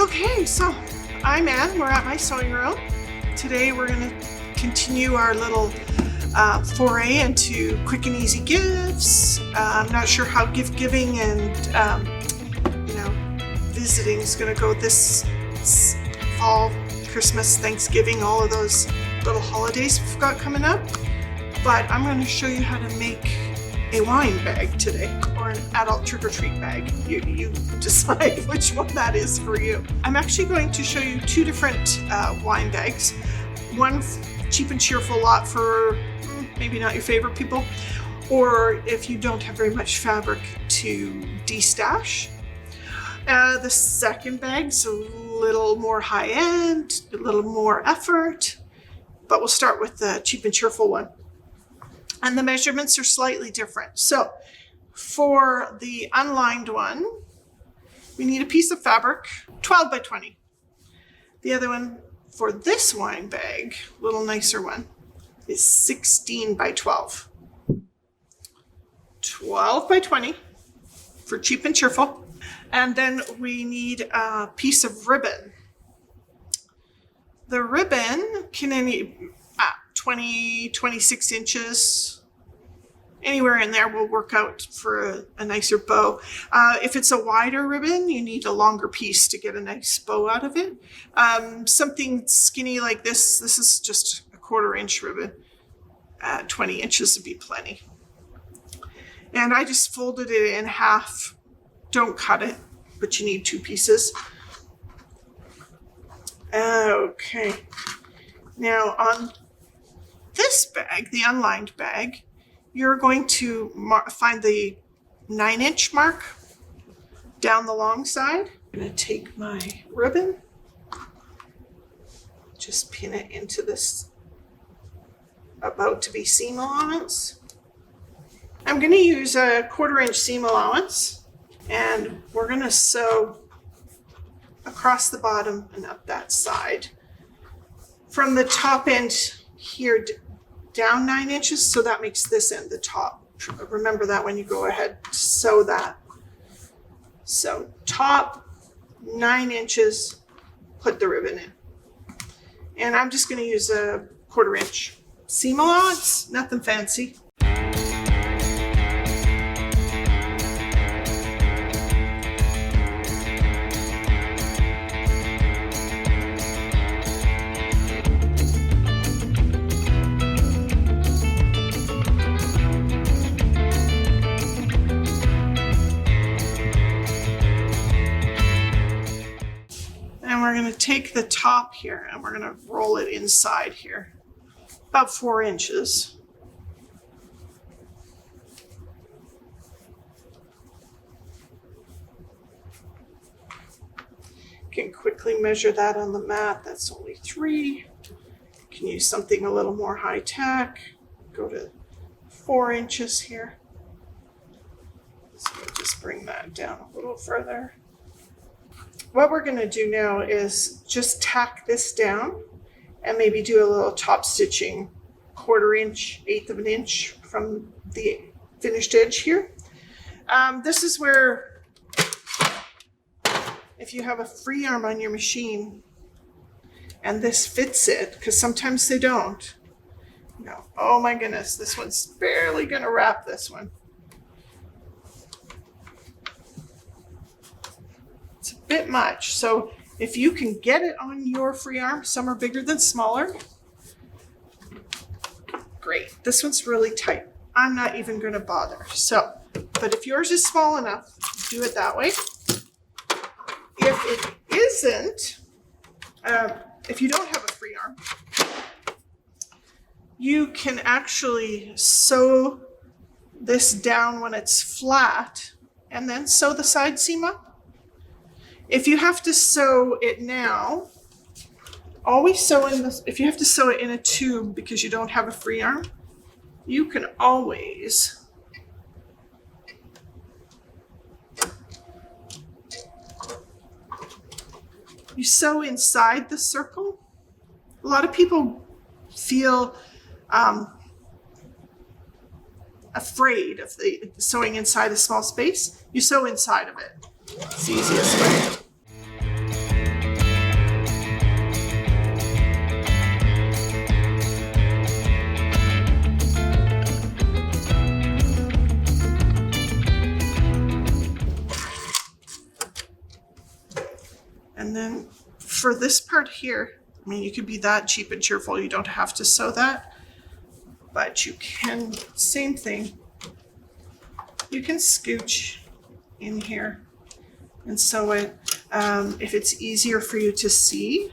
Okay, so I'm Ann. We're at my sewing room. Today we're going to continue our little foray into quick and easy gifts. I'm not sure how gift giving and visiting is going to go this fall, Christmas, Thanksgiving, all of those little holidays we've got coming up. But I'm going to show you how to make a wine bag today, or an adult trick-or-treat bag. You decide which one that is for you. I'm actually going to show you two different wine bags. One cheap and cheerful lot for maybe not your favorite people, or if you don't have very much fabric to de-stash. The second bag's a little more high-end, a little more effort, but we'll start with the cheap and cheerful one. And the measurements are slightly different. So for the unlined one, we need a piece of fabric, 12 by 20. The other one for this wine bag, a little nicer one, is 16 by 12. 12 by 20 for cheap and cheerful. And then we need a piece of ribbon. The ribbon can 20, 26 inches, anywhere in there will work out for a nicer bow. If it's a wider ribbon, you need a longer piece to get a nice bow out of it. Something skinny like this is just a 1/4 inch ribbon. 20 inches would be plenty. And I just folded it in half. Don't cut it, but you need two pieces. Okay, now on this bag, the unlined bag, you're going to find the 9-inch mark down the long side. I'm going to take my ribbon, just pin it into this about to be seam allowance. I'm going to use a 1/4 inch seam allowance, and we're going to sew across the bottom and up that side. From the top end here down 9 inches, so that makes this end the top. Remember that when you go ahead, sew that. So top 9 inches, put the ribbon in. And I'm just going to use a 1/4 inch seam allowance, nothing fancy. We're going to take the top here and we're going to roll it inside here, about 4 inches. You can quickly measure that on the mat. That's only 3. You can use something a little more high tech. Go to 4 inches here. So we'll just bring that down a little further. What we're going to do now is just tack this down and maybe do a little top stitching, 1/4 inch, 1/8 of an inch from the finished edge here. This is where, if you have a free arm on your machine and this fits it, because sometimes they don't. No, oh my goodness, this one's barely going to wrap this one. Bit much. So if you can get it on your free arm, some are bigger than smaller. Great. This one's really tight. I'm not even going to bother. So, but if yours is small enough, do it that way. If it isn't, if you don't have a free arm, you can actually sew this down when it's flat and then sew the side seam up. If you have to sew it now, always sew in this. If you have to sew it in a tube because you don't have a free arm, you can always sew inside the circle. A lot of people feel afraid of the sewing inside a small space. You sew inside of it. It's the easiest way. And then for this part here, I mean, you could be that cheap and cheerful. You don't have to sew that, but you can, same thing. You can scooch in here and sew it. If it's easier for you to see,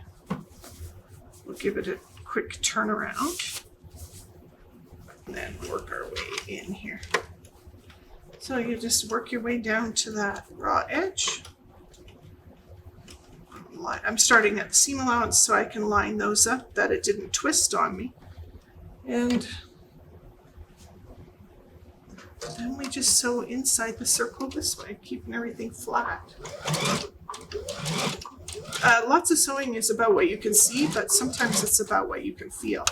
we'll give it a quick turnaround and then work our way in here. So you just work your way down to that raw edge. I'm starting at the seam allowance so I can line those up that it didn't twist on me. And then we just sew inside the circle this way, keeping everything flat. Lots of sewing is about what you can see, but sometimes it's about what you can feel.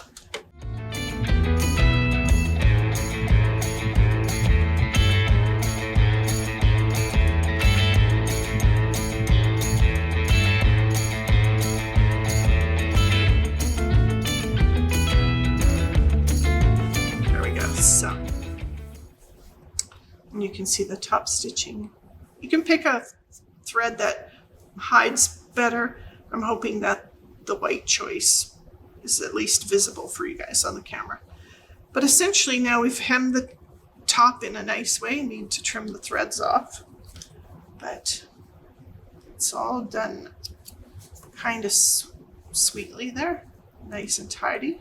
There we go. So, and you can see the top stitching. You can pick a thread that hides better. I'm hoping that the white choice is at least visible for you guys on the camera. But essentially now we've hemmed the top in a nice way. Need to trim the threads off, but it's all done kind of sweetly there, nice and tidy.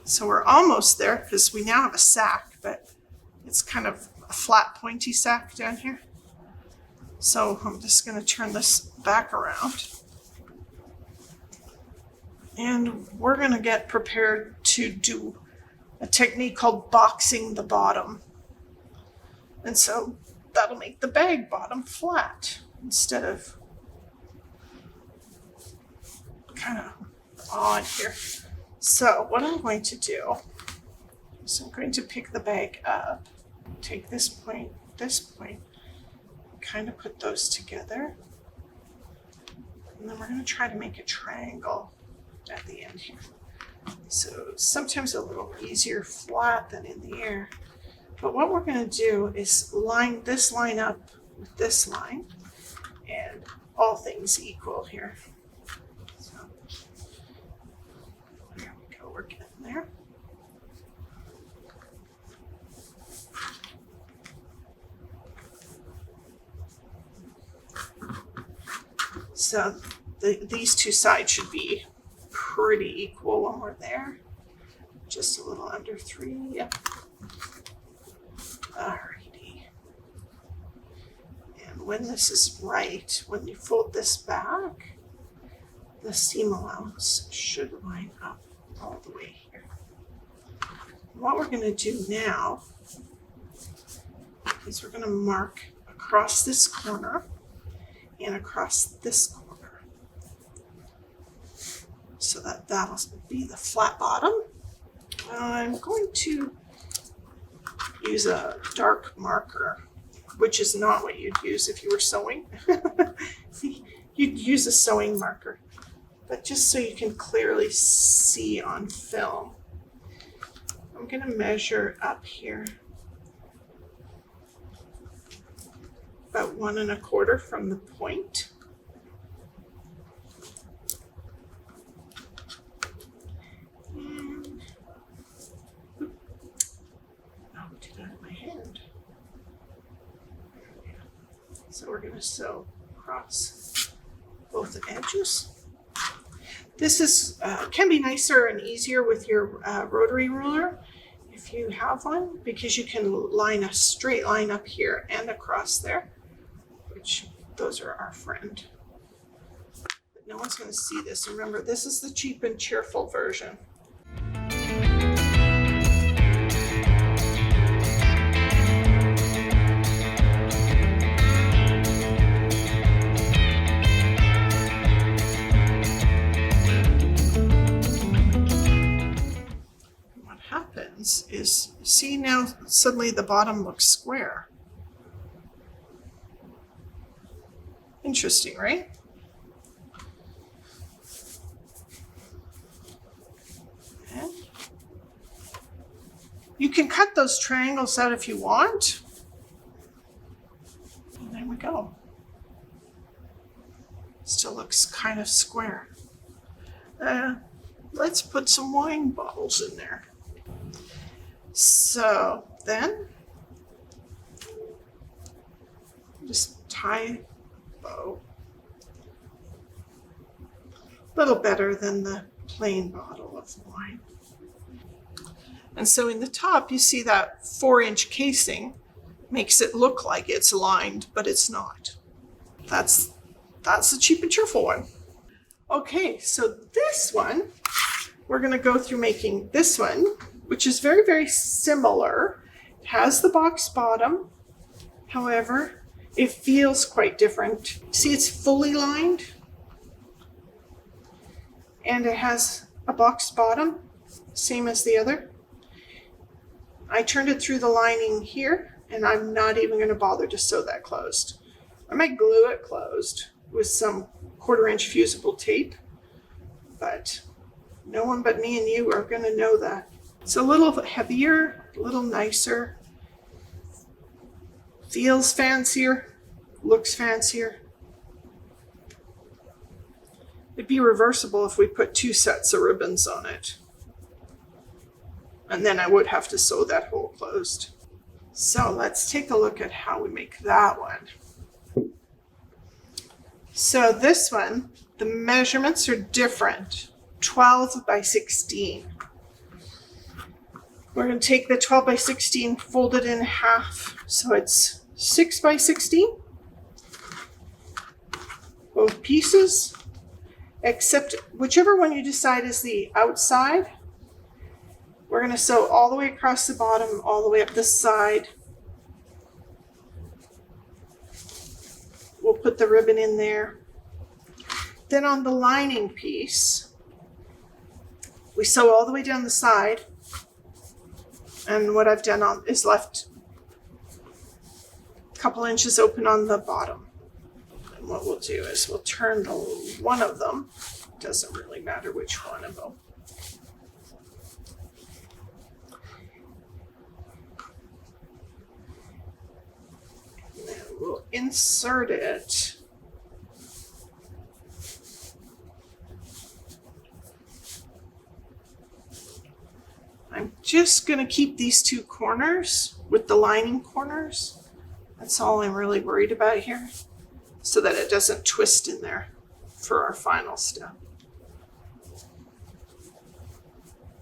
So we're almost there because we now have a sack, but it's kind of a flat pointy sack down here. So I'm just going to turn this back around. And we're going to get prepared to do a technique called boxing the bottom. And so that'll make the bag bottom flat instead of kind of on here. So what I'm going to do is I'm going to pick the bag up, take this point, kind of put those together, and then we're going to try to make a triangle at the end here. So sometimes a little easier flat than in the air, but what we're going to do is line this line up with this line, and all things equal here. So there we go, we're getting there. So these two sides should be pretty equal when we're there. Just a little under 3, yep. Alrighty. And when this is right, when you fold this back, the seam allowance should line up all the way here. What we're going to do now is we're going to mark across this corner and across this corner, so that that'll be the flat bottom. I'm going to use a dark marker, which is not what you'd use if you were sewing. You'd use a sewing marker, but just so you can clearly see on film. I'm going to measure up here about 1 1/4 from the point. And I'll do that in my hand. So we're going to sew across both edges. This is can be nicer and easier with your rotary ruler if you have one, because you can line a straight line up here and across there, which those are our friend. But no one's going to see this. Remember, this is the cheap and cheerful version. What happens is, see now suddenly the bottom looks square. Interesting, right? And you can cut those triangles out if you want. And there we go. Still looks kind of square. Let's put some wine bottles in there. So then, just tie a bow. A little better than the plain bottle of wine. And so in the top, you see that 4-inch casing makes it look like it's lined, but it's not. That's the cheap and cheerful one. Okay, so this one, we're gonna go through making this one, which is very, very similar. It has the box bottom. However, it feels quite different. See, it's fully lined. And it has a box bottom, same as the other. I turned it through the lining here, and I'm not even gonna bother to sew that closed. I might glue it closed with some 1/4-inch fusible tape, but no one but me and you are gonna know that. It's a little heavier, a little nicer, feels fancier, looks fancier. It'd be reversible if we put 2 sets of ribbons on it. And then I would have to sew that hole closed. So let's take a look at how we make that one. So this one, the measurements are different, 12 by 16. We're going to take the 12 by 16, fold it in half, so it's 6 by 16. Both pieces, except whichever one you decide is the outside. We're going to sew all the way across the bottom, all the way up this side. We'll put the ribbon in there. Then on the lining piece, we sew all the way down the side. And what I've done is left a couple inches open on the bottom. And what we'll do is we'll turn one of them. It doesn't really matter which one of them. And then we'll insert it. I'm just going to keep these 2 corners with the lining corners. That's all I'm really worried about here, so that it doesn't twist in there for our final step.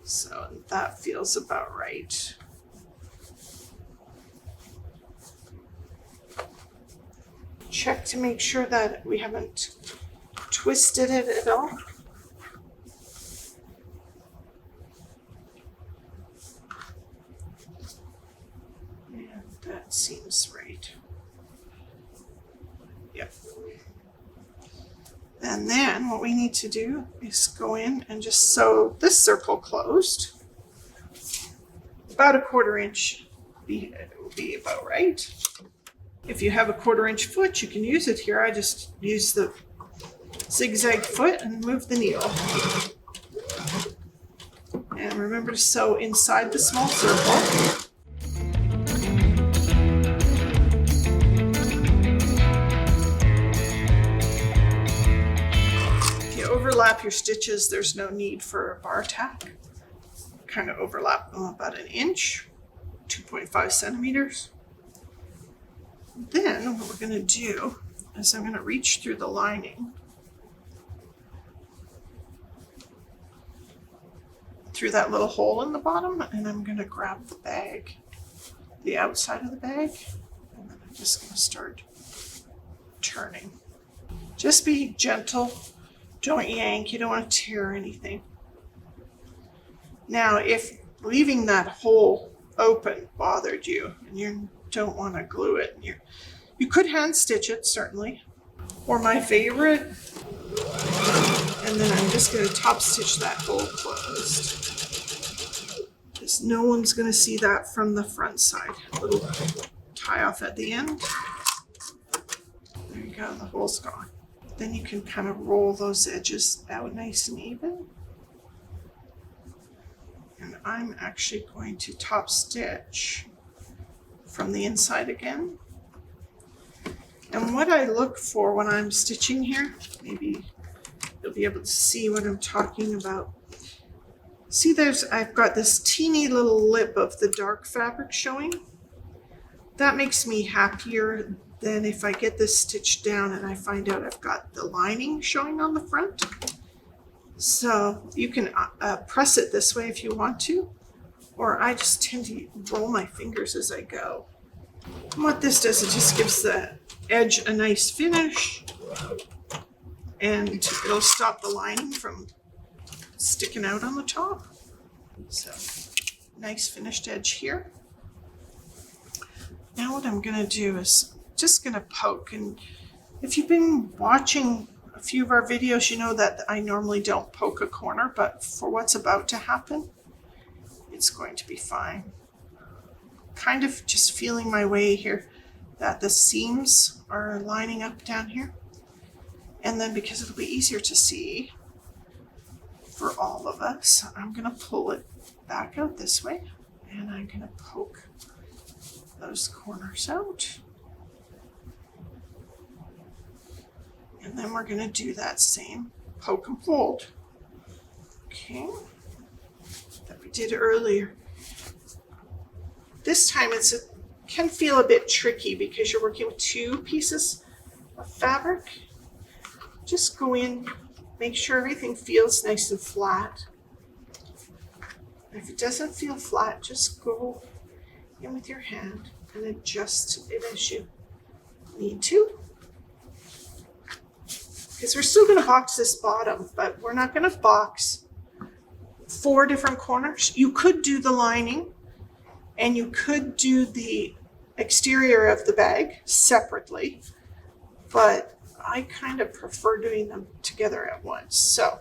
So that feels about right. Check to make sure that we haven't twisted it at all. That seems right. Yep. And then what we need to do is go in and just sew this circle closed. About a 1/4 inch will be about right. If you have a 1/4 inch foot, you can use it here. I just use the zigzag foot and move the needle. And remember to sew inside the small circle. Overlap your stitches, there's no need for a bar tack. Kind of overlap them about 1 inch, 2.5 centimeters. Then what we're going to do is I'm going to reach through the lining through that little hole in the bottom, and I'm going to grab the bag, the outside of the bag, and then I'm just going to start turning. Just be gentle. Don't yank, you don't want to tear anything. Now, if leaving that hole open bothered you and you don't want to glue it, you could hand stitch it, certainly. Or my favorite, and then I'm just going to top stitch that hole closed. Because no one's going to see that from the front side. A little tie off at the end. There you go, the hole's gone. Then you can kind of roll those edges out nice and even. And I'm actually going to top stitch from the inside again. And what I look for when I'm stitching here, maybe you'll be able to see what I'm talking about. See, I've got this teeny little lip of the dark fabric showing. That makes me happier than if I get this stitched down and I find out I've got the lining showing on the front. So you can press it this way if you want to, or I just tend to roll my fingers as I go. And what this does, it just gives the edge a nice finish, and it'll stop the lining from sticking out on the top. So nice finished edge here. Now what I'm going to do is just going to poke, and if you've been watching a few of our videos, you know that I normally don't poke a corner, but for what's about to happen, it's going to be fine. Kind of just feeling my way here that the seams are lining up down here, and then because it'll be easier to see for all of us, I'm going to pull it back out this way, and I'm going to poke those corners out. And then we're going to do that same poke and fold, okay, that we did earlier. This time it can feel a bit tricky because you're working with two pieces of fabric. Just go in, make sure everything feels nice and flat. If it doesn't feel flat, just go in with your hand and adjust it as you need to. Because we're still going to box this bottom, but we're not going to box 4 different corners. You could do the lining and you could do the exterior of the bag separately, but I kind of prefer doing them together at once. So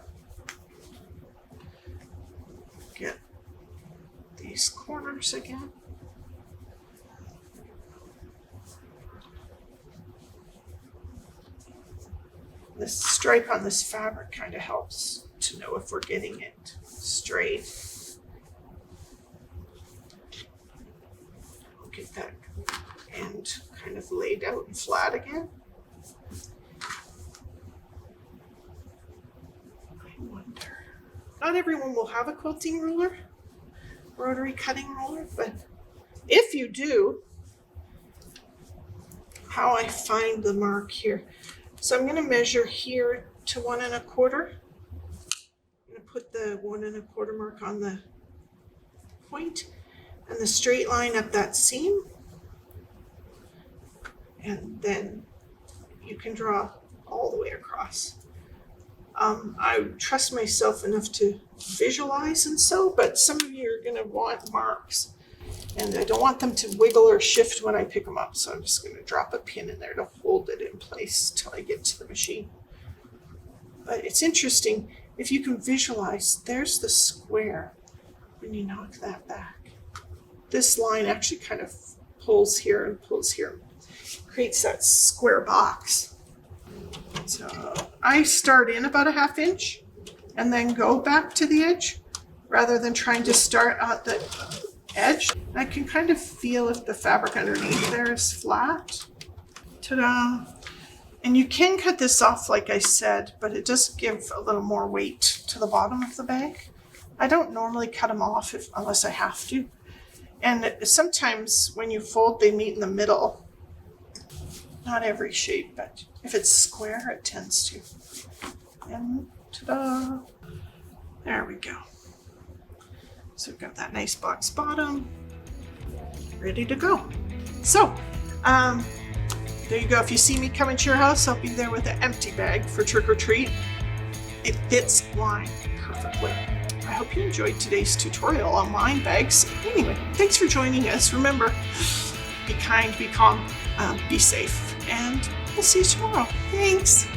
get these corners again. This stripe on this fabric kind of helps to know if we're getting it straight. I'll get that end kind of laid out and flat again. I wonder. Not everyone will have a quilting ruler, rotary cutting ruler, but if you do, how I find the mark here. So I'm going to measure here to 1 1/4. I'm going to put the 1 1/4 mark on the point and the straight line up that seam. And then you can draw all the way across. I trust myself enough to visualize and sew, but some of you are going to want marks. And I don't want them to wiggle or shift when I pick them up, so I'm just going to drop a pin in there to hold it in place till I get to the machine. But it's interesting, if you can visualize, there's the square when you knock that back. This line actually kind of pulls here and pulls here, creates that square box. So I start in about a 1/2 inch and then go back to the edge rather than trying to start at the edge. I can kind of feel if the fabric underneath there is flat. Ta-da! And you can cut this off like I said, but it does give a little more weight to the bottom of the bag. I don't normally cut them off unless I have to. And sometimes when you fold, they meet in the middle. Not every shape, but if it's square, it tends to. And ta-da! There we go. So we've got that nice box bottom, ready to go. So, there you go. If you see me coming to your house, I'll be there with an empty bag for trick or treat. It fits wine perfectly. I hope you enjoyed today's tutorial on wine bags. Anyway, thanks for joining us. Remember, be kind, be calm, be safe, and we'll see you tomorrow. Thanks.